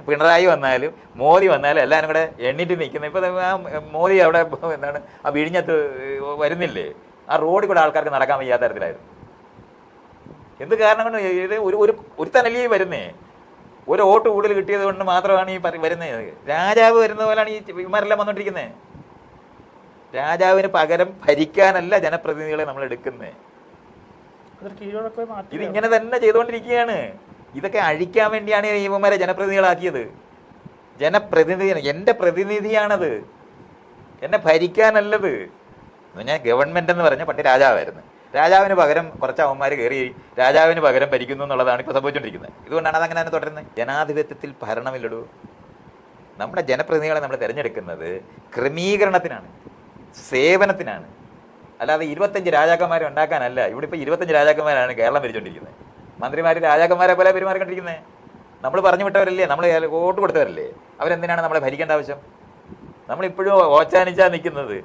പിണറായി വന്നാലും മോദി വന്നാലും എല്ലാവരും കൂടെ എണ്ണിട്ട് നിൽക്കുന്നത്. ഇപ്പൊ ആ മോദി അവിടെ എന്താണ് ആ വിഴിഞ്ഞത്ത് വരുന്നില്ലേ, ആ റോഡിൽ കൂടെ ആൾക്കാർക്ക് നടക്കാൻ വയ്യാത്ത തരത്തിലായിരുന്നു. എന്ത് കാരണം കൊണ്ട് ഇത് ഒരു തനലി വരുന്നേ, ഒരു വോട്ട് കൂടുതൽ കിട്ടിയത് കൊണ്ട് മാത്രമാണ് ഈ വരുന്നത്. രാജാവ് വരുന്ന പോലെയാണ് ഈ ഇവന്മാരെല്ലാം വന്നോണ്ടിരിക്കുന്നത്. രാജാവിന് പകരം ഭരിക്കാനല്ല ജനപ്രതിനിധികളെ നമ്മൾ എടുക്കുന്നത്. ഇതിങ്ങനെ തന്നെ ചെയ്തുകൊണ്ടിരിക്കുകയാണ്. ഇതൊക്കെ അഴിക്കാൻ വേണ്ടിയാണ് ഇവന്മാരെ ജനപ്രതിനിധികളാക്കിയത്. ജനപ്രതിനിധി എൻ്റെ പ്രതിനിധിയാണത്, എന്നെ ഭരിക്കാനല്ലത്. ഞാൻ ഗവൺമെന്റ് എന്ന് പറഞ്ഞ പണ്ട് രാജാവായിരുന്നു. രാജാവിന് പകരം കുറച്ച് അവന്മാർ കയറി രാജാവിന് പകരം ഭരിക്കുന്നു എന്നുള്ളതാണ് ഇപ്പോൾ സംഭവിച്ചുകൊണ്ടിരിക്കുന്നത്. ഇതുകൊണ്ടാണ് അതങ്ങനെ തന്നെ തുടരുന്നത്. ജനാധിപത്യത്തിൽ ഭരണമില്ലടൂ. നമ്മുടെ ജനപ്രതിനിധികളെ നമ്മൾ തിരഞ്ഞെടുക്കുന്നത് ക്രമീകരണത്തിനാണ്, സേവനത്തിനാണ്, അല്ലാതെ 25 രാജാക്കന്മാരെ ഉണ്ടാക്കാനല്ല. ഇവിടെ ഇപ്പോൾ 25 രാജാക്കന്മാരാണ് കേരളം ഭരിച്ചുകൊണ്ടിരിക്കുന്നത്. മന്ത്രിമാർ രാജാക്കന്മാരെ പോലെ പെരുമാറിക്കൊണ്ടിരിക്കുന്നത്. നമ്മൾ പറഞ്ഞു വിട്ടവരല്ലേ, നമ്മൾ വോട്ട് കൊടുത്തവരല്ലേ. അവരെന്തിനാണ് നമ്മളെ ഭരിക്കേണ്ട ആവശ്യം? നമ്മളിപ്പോഴും ഓച്ചാനിച്ചാ നിൽക്കുന്നത്.